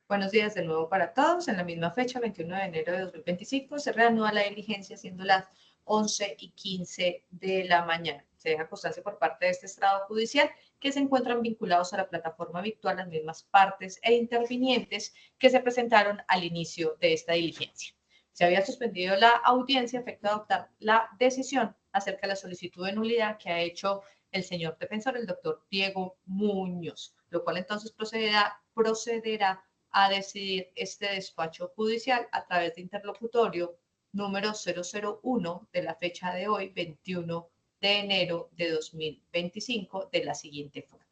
Buenos días de nuevo para todos. En la misma fecha, 21 de enero de 2025, se reanuda la diligencia siendo las 11:15 de la mañana. Se deja constancia por parte de este estrado judicial que se encuentran vinculados a la plataforma virtual las mismas partes e intervinientes que se presentaron al inicio de esta diligencia. Se había suspendido la audiencia a efecto de adoptar la decisión acerca de la solicitud de nulidad que ha hecho el señor defensor, el doctor Diego Muñoz, lo cual entonces procederá a decidir este despacho judicial a través de interlocutorio número 001 de la fecha de hoy, 21 de enero de 2025, de la siguiente forma.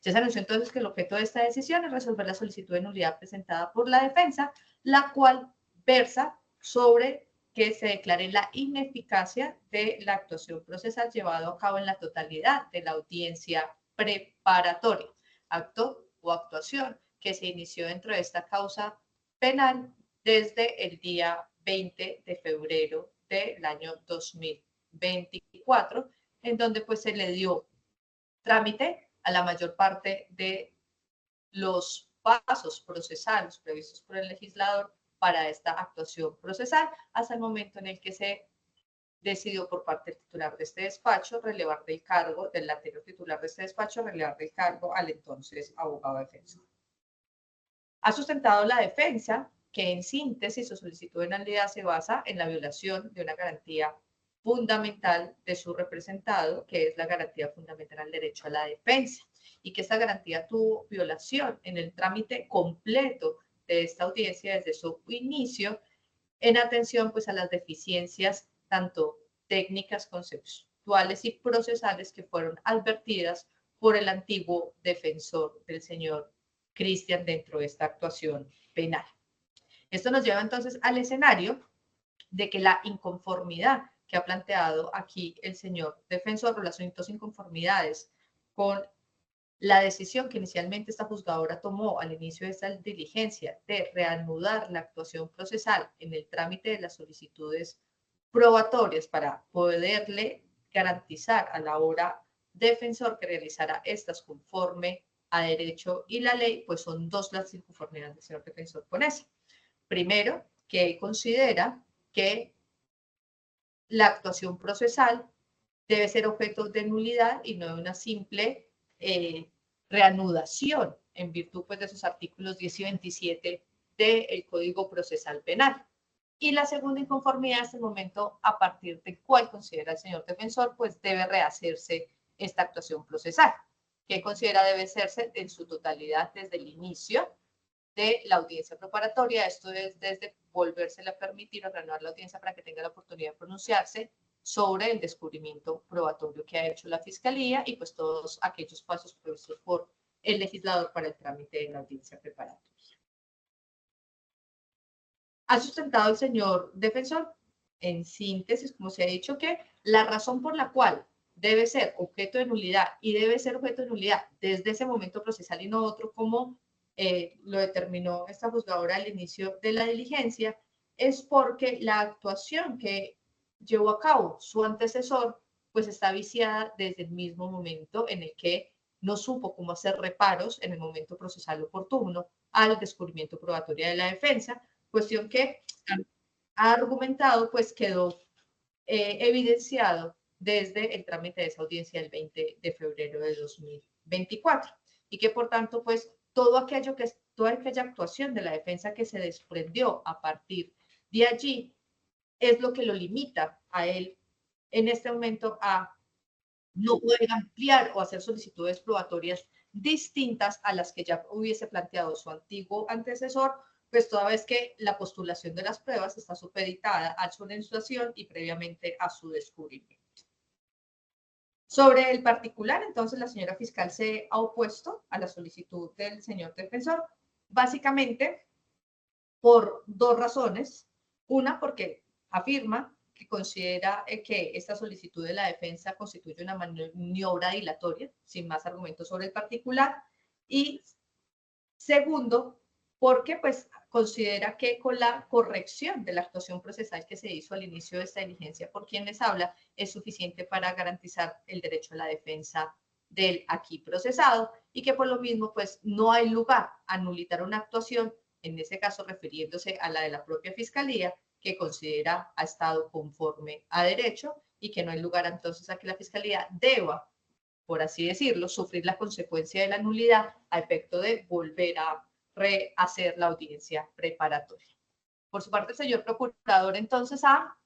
Ya se anunció entonces que el objeto de esta decisión es resolver la solicitud de nulidad presentada por la defensa, la cual versa sobre que se declare la ineficacia de la actuación procesal llevado a cabo en la totalidad de la audiencia preparatoria, acto o actuación que se inició dentro de esta causa penal desde el día 20 de febrero del año 2024, en donde pues se le dio trámite a la mayor parte de los pasos procesales previstos por el legislador para esta actuación procesal hasta el momento en el que se decidió por parte del titular de este despacho relevar del cargo, del anterior titular de este despacho, relevar del cargo al entonces abogado defensor. Ha sustentado la defensa que en síntesis su solicitud de nulidad se basa en la violación de una garantía fundamental de su representado, que es la garantía fundamental al derecho a la defensa, y que esta garantía tuvo violación en el trámite completo de esta audiencia desde su inicio, en atención pues a las deficiencias tanto técnicas, conceptuales y procesales que fueron advertidas por el antiguo defensor del señor Cristian dentro de esta actuación penal. Esto nos lleva entonces al escenario de que la inconformidad que ha planteado aquí el señor defensor, o las dos inconformidades con la decisión que inicialmente esta juzgadora tomó al inicio de esta diligencia de reanudar la actuación procesal en el trámite de las solicitudes probatorias para poderle garantizar a la hora defensor que realizara estas conforme a derecho y la ley, pues son dos las inconformidades del señor defensor con eso. Primero, que considera que la actuación procesal debe ser objeto de nulidad y no de una simple reanudación en virtud pues, de esos artículos 10 y 27 del Código Procesal Penal. Y la segunda inconformidad hasta el momento, a partir de cuál considera el señor defensor, pues debe rehacerse esta actuación procesal, que considera debe hacerse en su totalidad desde el inicio de la audiencia preparatoria. Esto es desde volvérsela a permitir o reanudar la audiencia para que tenga la oportunidad de pronunciarse sobre el descubrimiento probatorio que ha hecho la Fiscalía y pues todos aquellos pasos previstos por el legislador para el trámite de la audiencia preparatoria. Ha sustentado el señor defensor, en síntesis, como se ha dicho, que la razón por la cual debe ser objeto de nulidad y debe ser objeto de nulidad desde ese momento procesal y no otro, como lo determinó esta juzgadora al inicio de la diligencia, es porque la actuación que llevó a cabo su antecesor, pues está viciada desde el mismo momento en el que no supo cómo hacer reparos en el momento procesal oportuno al descubrimiento probatorio de la defensa, cuestión que ha argumentado, pues quedó evidenciado desde el trámite de esa audiencia del 20 de febrero de 2024 y que por tanto, pues toda aquella actuación de la defensa que se desprendió a partir de allí es lo que lo limita a él en este momento a no poder ampliar o hacer solicitudes probatorias distintas a las que ya hubiese planteado su antiguo antecesor, pues toda vez que la postulación de las pruebas está supeditada a su menstruación y previamente a su descubrimiento. Sobre el particular, entonces, la señora fiscal se ha opuesto a la solicitud del señor defensor, básicamente por dos razones. Una, porque afirma que considera que esta solicitud de la defensa constituye una maniobra dilatoria, sin más argumentos sobre el particular. Y segundo, porque pues considera que con la corrección de la actuación procesal que se hizo al inicio de esta diligencia por quien les habla es suficiente para garantizar el derecho a la defensa del aquí procesado y que por lo mismo pues no hay lugar a nulitar una actuación en ese caso refiriéndose a la de la propia Fiscalía, que considera ha estado conforme a derecho y que no hay lugar entonces a que la Fiscalía deba, por así decirlo, sufrir la consecuencia de la nulidad a efecto de volver a rehacer la audiencia preparatoria. Por su parte, el señor procurador entonces ha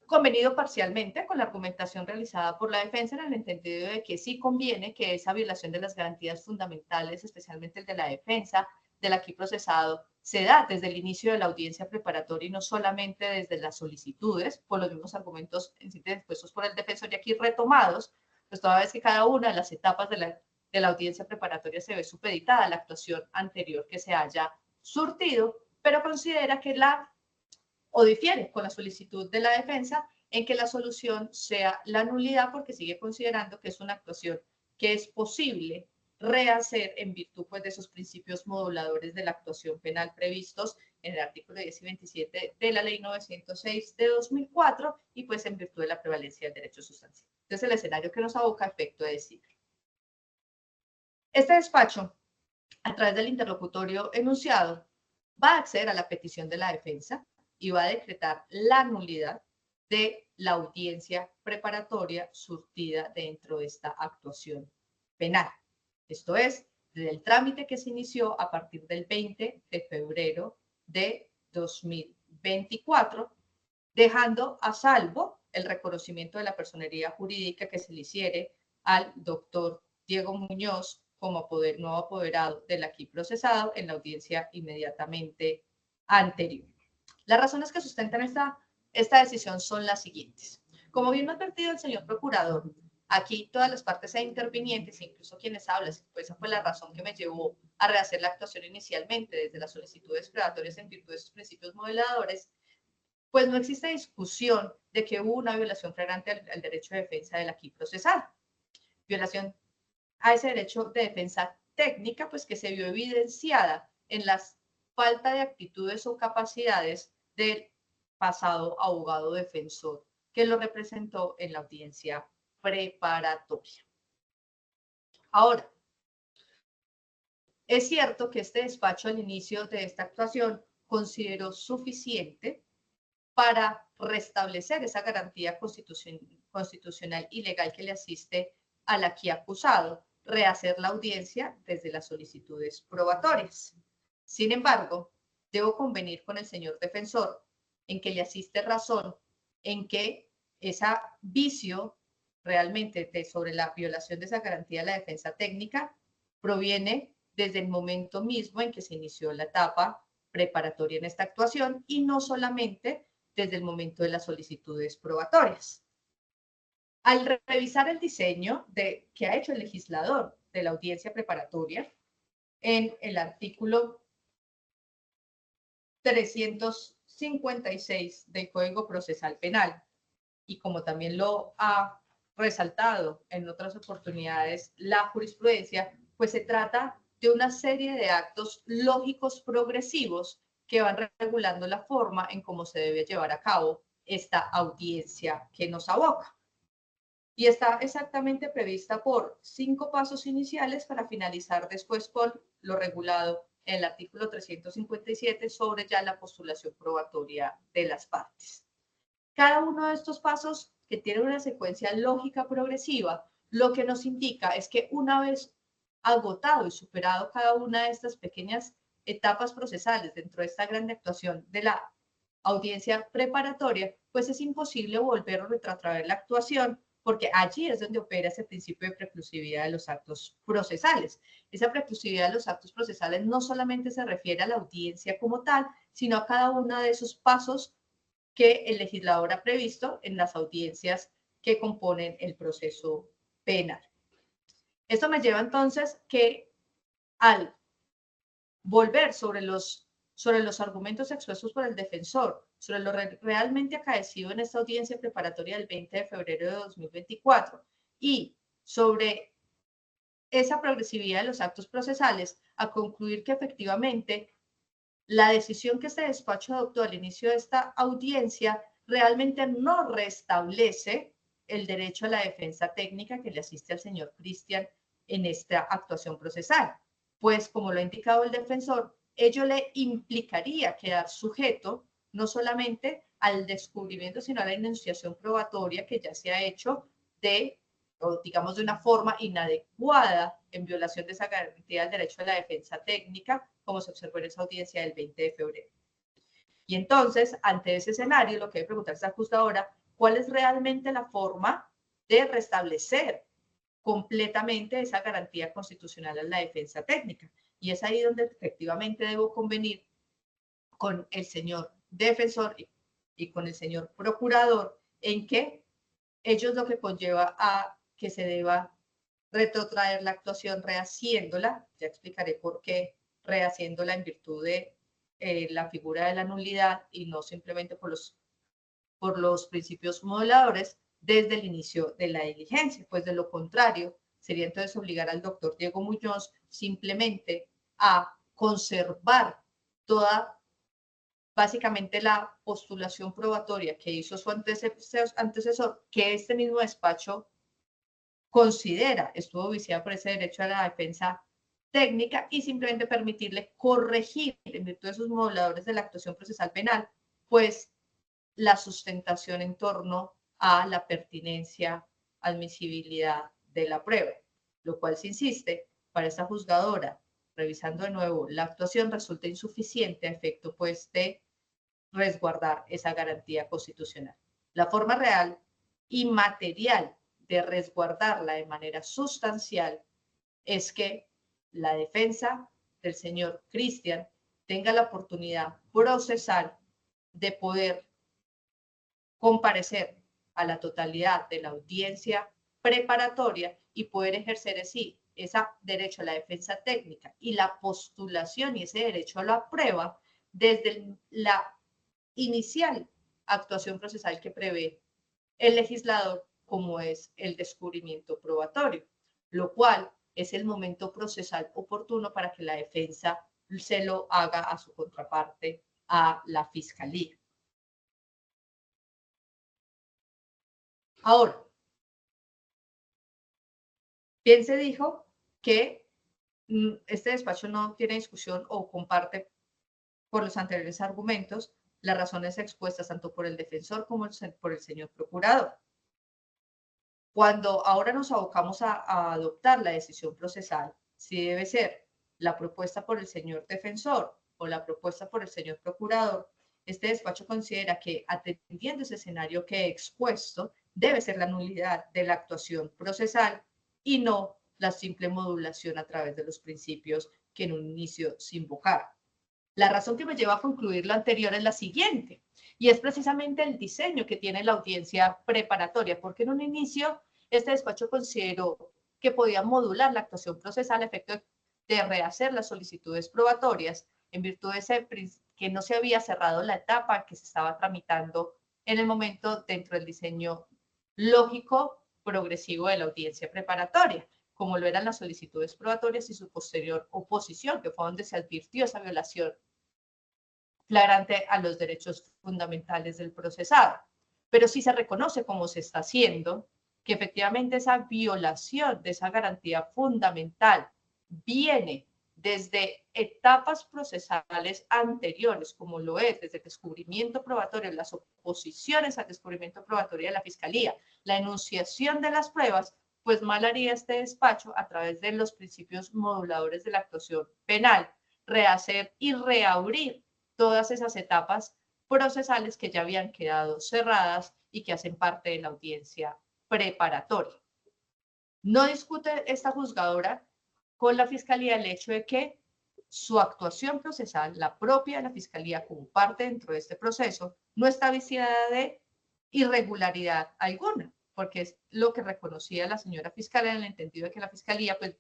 convenido parcialmente con la argumentación realizada por la defensa en el entendido de que sí conviene que esa violación de las garantías fundamentales, especialmente el de la defensa del aquí procesado, se da desde el inicio de la audiencia preparatoria y no solamente desde las solicitudes, por los mismos argumentos en síntesis expuestos por el defensor y aquí retomados, pues toda vez que cada una de las etapas de la audiencia preparatoria se ve supeditada a la actuación anterior que se haya surtido, pero considera que o difiere con la solicitud de la defensa en que la solución sea la nulidad porque sigue considerando que es una actuación que es posible rehacer en virtud pues, de esos principios moduladores de la actuación penal previstos en el artículo 10 y 27 de la ley 906 de 2004 y pues en virtud de la prevalencia del derecho sustancial. Entonces el escenario que nos aboca a efecto de decir. Este despacho, a través del interlocutorio enunciado, va a acceder a la petición de la defensa y va a decretar la nulidad de la audiencia preparatoria surtida dentro de esta actuación penal. Esto es, desde el trámite que se inició a partir del 20 de febrero de 2024, dejando a salvo el reconocimiento de la personería jurídica que se le hiciere al doctor Diego Muñoz como nuevo apoderado del aquí procesado en la audiencia inmediatamente anterior. Las razones que sustentan esta decisión son las siguientes. Como bien ha advertido el señor procurador, aquí todas las partes intervinientes, incluso quienes hablan, pues esa fue la razón que me llevó a rehacer la actuación inicialmente desde las solicitudes predatorias en virtud de sus principios modeladores, pues no existe discusión de que hubo una violación flagrante al derecho de defensa del aquí procesado. Violación a ese derecho de defensa técnica, pues que se vio evidenciada en la falta de actitudes o capacidades del pasado abogado defensor que lo representó en la audiencia preparatoria. Ahora, es cierto que este despacho al inicio de esta actuación consideró suficiente para restablecer esa garantía constitucional y legal que le asiste al aquí acusado, rehacer la audiencia desde las solicitudes probatorias. Sin embargo, debo convenir con el señor defensor en que le asiste razón en que ese vicio realmente sobre la violación de esa garantía de la defensa técnica proviene desde el momento mismo en que se inició la etapa preparatoria en esta actuación y no solamente desde el momento de las solicitudes probatorias. Al revisar el diseño que ha hecho el legislador de la audiencia preparatoria, en el artículo 356 del Código Procesal Penal, y como también lo ha resaltado en otras oportunidades la jurisprudencia, pues se trata de una serie de actos lógicos progresivos que van regulando la forma en cómo se debe llevar a cabo esta audiencia que nos aboca. Y está exactamente prevista por 5 pasos iniciales para finalizar después con lo regulado en el artículo 357 sobre ya la postulación probatoria de las partes. Cada uno de estos pasos que tiene una secuencia lógica progresiva, lo que nos indica es que una vez agotado y superado cada una de estas pequeñas etapas procesales dentro de esta gran actuación de la audiencia preparatoria, pues es imposible volver a retrotraer la actuación porque allí es donde opera ese principio de preclusividad de los actos procesales. Esa preclusividad de los actos procesales no solamente se refiere a la audiencia como tal, sino a cada uno de esos pasos que el legislador ha previsto en las audiencias que componen el proceso penal. Esto me lleva entonces que al volver sobre los argumentos expuestos por el defensor, sobre lo realmente acaecido en esta audiencia preparatoria del 20 de febrero de 2024 y sobre esa progresividad de los actos procesales, a concluir que efectivamente la decisión que este despacho adoptó al inicio de esta audiencia realmente no restablece el derecho a la defensa técnica que le asiste al señor Cristian en esta actuación procesal. pues como lo ha indicado el defensor, ello le implicaría quedar sujeto no solamente al descubrimiento, sino a la enunciación probatoria que ya se ha hecho de, o digamos, de una forma inadecuada en violación de esa garantía del derecho a la defensa técnica, como se observó en esa audiencia del 20 de febrero. Y entonces, ante ese escenario, lo que hay que preguntarse justo ahora, ¿cuál es realmente la forma de restablecer completamente esa garantía constitucional a la defensa técnica? Y es ahí donde efectivamente debo convenir con el señor defensor y con el señor procurador en que ellos lo que conlleva a que se deba retrotraer la actuación rehaciéndola, ya explicaré por qué rehaciéndola en virtud de la figura de la nulidad y no simplemente por los principios moduladores desde el inicio de la diligencia, pues de lo contrario sería entonces obligar al doctor Diego Muñoz simplemente a conservar toda básicamente la postulación probatoria que hizo su antecesor, que este mismo despacho considera estuvo viciada por ese derecho a la defensa técnica y simplemente permitirle corregir en virtud de sus moduladores de la actuación procesal penal, pues la sustentación en torno a la pertinencia, admisibilidad de la prueba, lo cual se insiste para esta juzgadora, revisando de nuevo la actuación, resulta insuficiente a efecto pues de resguardar esa garantía constitucional. La forma real y material de resguardarla de manera sustancial es que la defensa del señor Cristian tenga la oportunidad procesal de poder comparecer a la totalidad de la audiencia preparatoria y poder ejercer así ese derecho a la defensa técnica y la postulación y ese derecho a la prueba desde la inicial actuación procesal que prevé el legislador, como es el descubrimiento probatorio, lo cual es el momento procesal oportuno para que la defensa se lo haga a su contraparte, a la fiscalía. Ahora, bien se dijo que este despacho no tiene discusión o comparte por los anteriores argumentos las razones expuestas tanto por el defensor como por el señor procurador. Cuando ahora nos abocamos a adoptar la decisión procesal, si debe ser la propuesta por el señor defensor o la propuesta por el señor procurador, este despacho considera que, atendiendo ese escenario que he expuesto, debe ser la nulidad de la actuación procesal y no la simple modulación a través de los principios que en un inicio se invocaron. La razón que me lleva a concluir lo anterior es la siguiente, y es precisamente el diseño que tiene la audiencia preparatoria, porque en un inicio este despacho consideró que podía modular la actuación procesal a efecto de rehacer las solicitudes probatorias en virtud de ese que no se había cerrado la etapa que se estaba tramitando en el momento dentro del diseño lógico progresivo de la audiencia preparatoria, como lo eran las solicitudes probatorias y su posterior oposición, que fue donde se advirtió esa violación flagrante a los derechos fundamentales del procesado. Pero sí se reconoce, como se está haciendo, que efectivamente esa violación de esa garantía fundamental viene desde etapas procesales anteriores, como lo es desde el descubrimiento probatorio, las oposiciones al descubrimiento probatorio de la Fiscalía, la enunciación de las pruebas, pues mal haría este despacho a través de los principios moduladores de la actuación penal, rehacer y reabrir todas esas etapas procesales que ya habían quedado cerradas y que hacen parte de la audiencia preparatoria. No discute esta juzgadora con la Fiscalía el hecho de que su actuación procesal, la propia de la Fiscalía como parte dentro de este proceso, no está viciada de irregularidad alguna, porque es lo que reconocía la señora fiscal en el entendido de que la Fiscalía pues,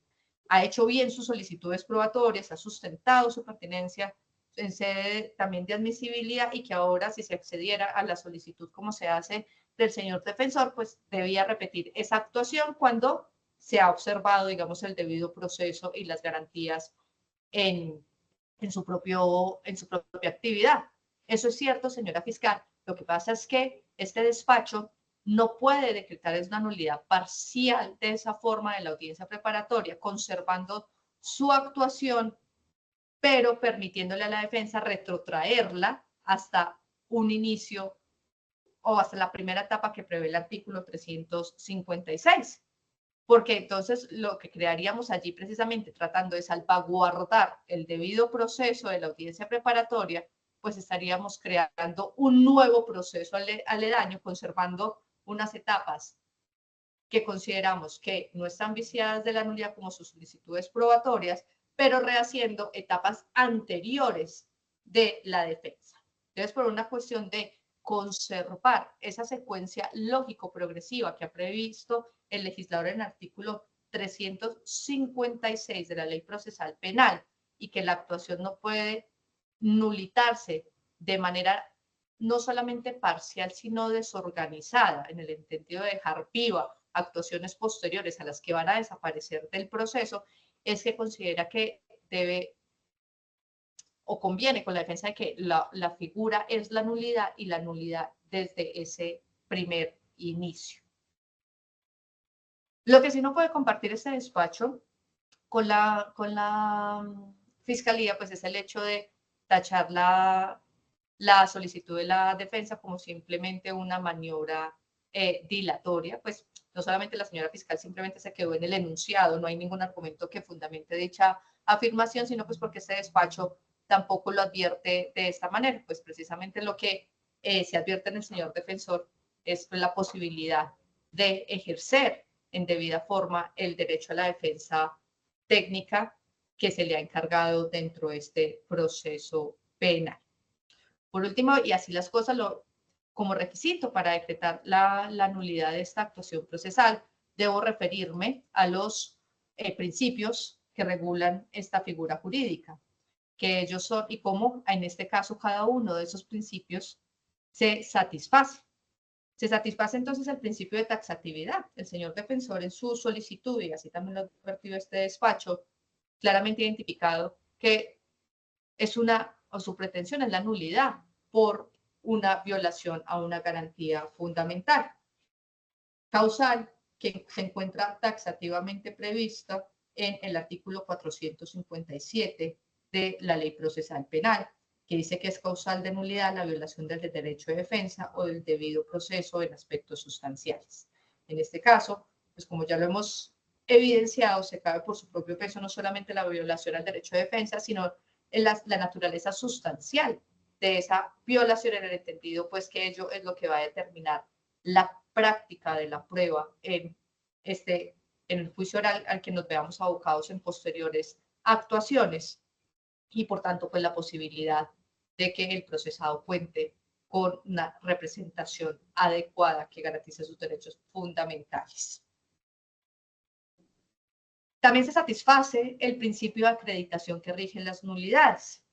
ha hecho bien sus solicitudes probatorias, ha sustentado su pertinencia en sede también de admisibilidad y que ahora si se accediera a la solicitud como se hace del señor defensor, pues debía repetir esa actuación cuando se ha observado, digamos, el debido proceso y las garantías en su propia actividad. Eso es cierto, señora fiscal. Lo que pasa es que este despacho no puede decretar una nulidad parcial de esa forma de la audiencia preparatoria, conservando su actuación, pero permitiéndole a la defensa retrotraerla hasta un inicio o hasta la primera etapa que prevé el artículo 356. Porque entonces lo que crearíamos allí precisamente tratando de salvaguardar el debido proceso de la audiencia preparatoria, pues estaríamos creando un nuevo proceso aledaño, conservando unas etapas que consideramos que no están viciadas de la nulidad como sus solicitudes probatorias, pero rehaciendo etapas anteriores de la defensa. Entonces, por una cuestión de conservar esa secuencia lógico-progresiva que ha previsto el legislador en el artículo 356 de la Ley Procesal Penal y que la actuación no puede nulitarse de manera no solamente parcial, sino desorganizada, en el entendido de dejar viva actuaciones posteriores a las que van a desaparecer del proceso, es que considera que debe o conviene con la defensa de que la figura es la nulidad y la nulidad desde ese primer inicio. Lo que sí no puede compartir este despacho con la fiscalía, pues es el hecho de tachar la solicitud de la defensa como simplemente una maniobra dilatoria, pues no solamente la señora fiscal simplemente se quedó en el enunciado, no hay ningún argumento que fundamente dicha afirmación, sino pues porque este despacho tampoco lo advierte de esta manera, pues precisamente lo que se advierte en el señor defensor es pues, la posibilidad de ejercer en debida forma el derecho a la defensa técnica que se le ha encargado dentro de este proceso penal. Por último, y así las cosas, como requisito para decretar la nulidad de esta actuación procesal, debo referirme a los principios que regulan esta figura jurídica, que ellos son y cómo en este caso cada uno de esos principios se satisface. Se satisface entonces el principio de taxatividad. El señor defensor en su solicitud, y así también lo ha advertido este despacho, claramente identificado que es o su pretensión es la nulidad por una violación a una garantía fundamental. Causal que se encuentra taxativamente prevista en el artículo 457 de la Ley Procesal Penal, que dice que es causal de nulidad la violación del derecho de defensa o del debido proceso en aspectos sustanciales. En este caso, pues como ya lo hemos evidenciado, se cabe por su propio peso no solamente la violación al derecho de defensa, sino en la naturaleza sustancial de esa violación en el entendido, pues que ello es lo que va a determinar la práctica de la prueba en el juicio oral al que nos veamos abocados en posteriores actuaciones y por tanto pues la posibilidad de que el procesado cuente con una representación adecuada que garantice sus derechos fundamentales. También se satisface el principio de acreditación que rige las nulidades,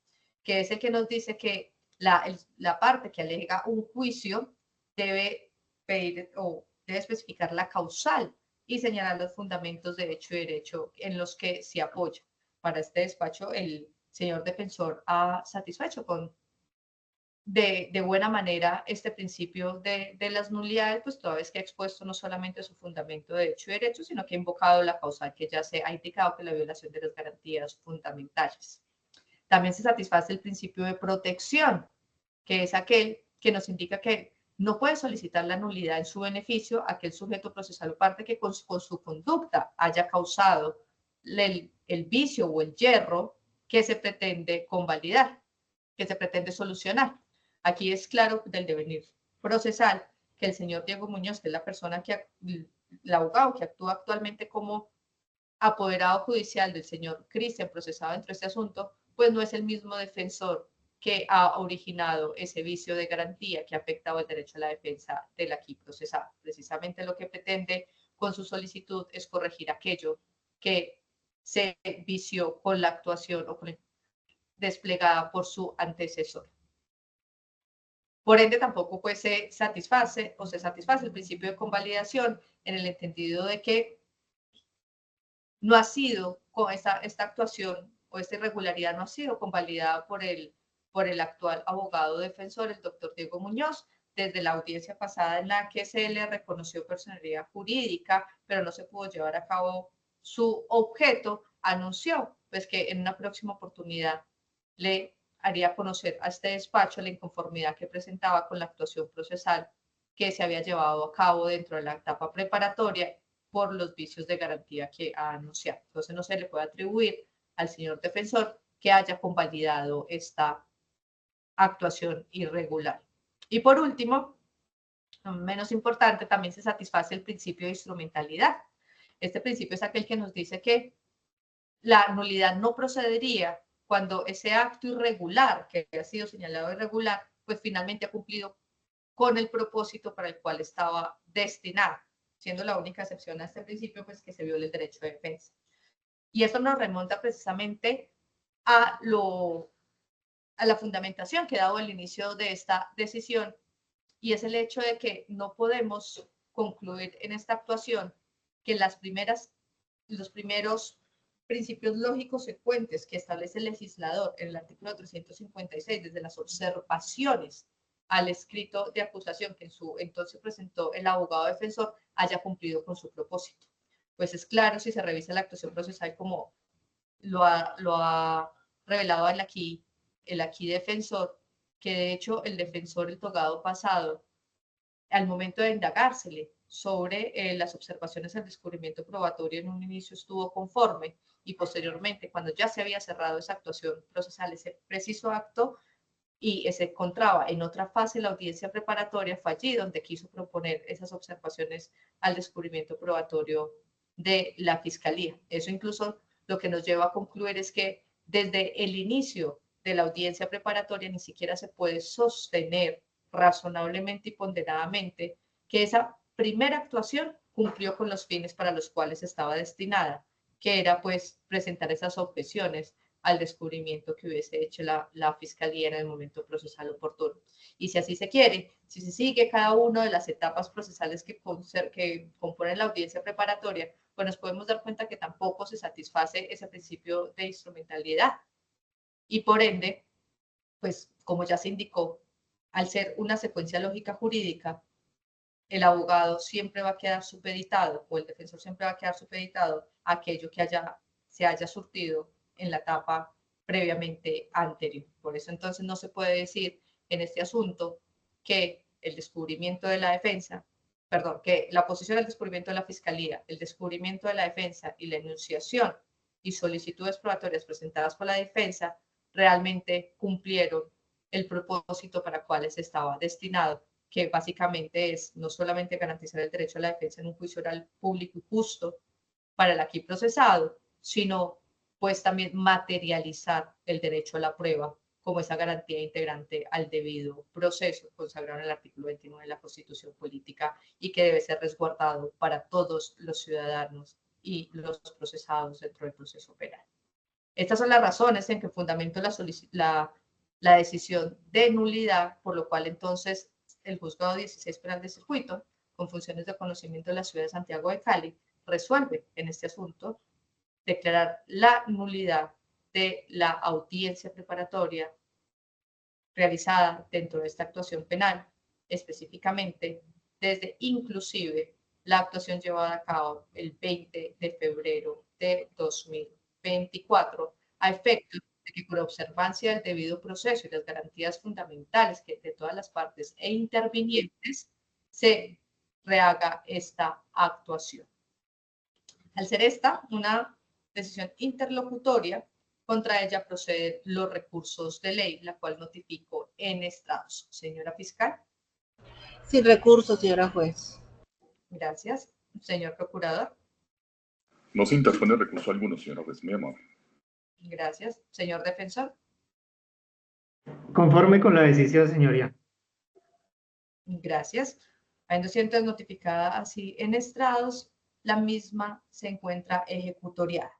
que es el que nos dice que la parte que alega un juicio debe pedir o debe especificar la causal y señalar los fundamentos de hecho y derecho en los que se apoya. Para este despacho, el señor defensor ha satisfecho de buena manera este principio de las nulidades, pues toda vez que ha expuesto no solamente su fundamento de hecho y derecho, sino que ha invocado la causal que ya se ha indicado que la violación de las garantías fundamentales. También se satisface el principio de protección, que es aquel que nos indica que no puede solicitar la nulidad en su beneficio aquel sujeto procesal o parte que con su conducta haya causado el vicio o el yerro que se pretende convalidar, que se pretende solucionar. Aquí es claro del devenir procesal que el señor Diego Muñoz, que es la persona el abogado que actúa actualmente como apoderado judicial del señor Cristian procesado dentro de este asunto, pues no es el mismo defensor que ha originado ese vicio de garantía que ha afectado el derecho a la defensa del aquí procesado. Precisamente lo que pretende con su solicitud es corregir aquello que se vició con la actuación o con desplegada por su antecesor. Por ende, tampoco pues, se satisface el principio de convalidación en el entendido de que no ha sido, con esta actuación o esta irregularidad no ha sido convalidada por el actual abogado defensor, el doctor Diego Muñoz, desde la audiencia pasada en la que se le reconoció personalidad jurídica, pero no se pudo llevar a cabo su objeto, anunció pues que en una próxima oportunidad le haría conocer a este despacho la inconformidad que presentaba con la actuación procesal que se había llevado a cabo dentro de la etapa preparatoria por los vicios de garantía que ha anunciado. Entonces no se le puede atribuir al señor defensor que haya convalidado esta actuación irregular. Y por último, no menos importante, también se satisface el principio de instrumentalidad. Este principio es aquel que nos dice que la nulidad no procedería cuando ese acto irregular que ha sido señalado irregular, pues finalmente ha cumplido con el propósito para el cual estaba destinado, siendo la única excepción a este principio, pues que se viole el derecho de defensa. Y esto nos remonta precisamente a la fundamentación que ha dado el inicio de esta decisión, y es el hecho de que no podemos concluir en esta actuación que los primeros principios lógicos secuentes que establece el legislador en el artículo 356, desde las observaciones al escrito de acusación que en su entonces presentó el abogado defensor, haya cumplido con su propósito. Pues es claro si se revisa la actuación procesal como lo ha revelado el aquí defensor, que de hecho el defensor, el togado pasado, al momento de indagársele sobre las observaciones al descubrimiento probatorio, en un inicio estuvo conforme y posteriormente, cuando ya se había cerrado esa actuación procesal, ese preciso acto, y se encontraba en otra fase la audiencia preparatoria, fue allí donde quiso proponer esas observaciones al descubrimiento probatorio de la Fiscalía. Eso incluso lo que nos lleva a concluir es que desde el inicio de la audiencia preparatoria ni siquiera se puede sostener razonablemente y ponderadamente que esa primera actuación cumplió con los fines para los cuales estaba destinada, que era pues presentar esas objeciones al descubrimiento que hubiese hecho la Fiscalía en el momento procesal oportuno. Y si así se quiere, si se sigue cada una de las etapas procesales que componen la audiencia preparatoria, pues nos podemos dar cuenta que tampoco se satisface ese principio de instrumentalidad. Y por ende, pues como ya se indicó, al ser una secuencia lógica jurídica, el abogado siempre va a quedar supeditado, o el defensor siempre va a quedar supeditado a aquello que se haya surtido en la etapa previamente anterior. Por eso entonces no se puede decir en este asunto que el descubrimiento de la defensa, perdón, que la posición del descubrimiento de la Fiscalía, el descubrimiento de la defensa y la enunciación y solicitudes probatorias presentadas por la defensa realmente cumplieron el propósito para el cual estaba destinado, que básicamente es no solamente garantizar el derecho a la defensa en un juicio oral público y justo para el aquí procesado, sino pues también materializar el derecho a la prueba como esa garantía integrante al debido proceso consagrado en el artículo 29 de la Constitución Política y que debe ser resguardado para todos los ciudadanos y los procesados dentro del proceso penal. Estas son las razones en que fundamento la decisión de nulidad, por lo cual entonces el Juzgado 16 Penal de Circuito, con funciones de conocimiento de la ciudad de Santiago de Cali, resuelve en este asunto declarar la nulidad de la audiencia preparatoria realizada dentro de esta actuación penal, específicamente desde inclusive la actuación llevada a cabo el 20 de febrero de 2024, a efecto de que por observancia del debido proceso y las garantías fundamentales que de todas las partes e intervinientes se rehaga esta actuación. Al ser esta una decisión interlocutoria, contra ella proceden los recursos de ley, la cual notifico en estrados. Señora fiscal. Sin recurso, señora juez. Gracias. Señor procurador. No se interpone recurso alguno, señora juez, muy amable. Gracias. Señor defensor. Conforme con la decisión, señoría. Gracias. Habiendo sido notificada así en estrados, la misma se encuentra ejecutoriada.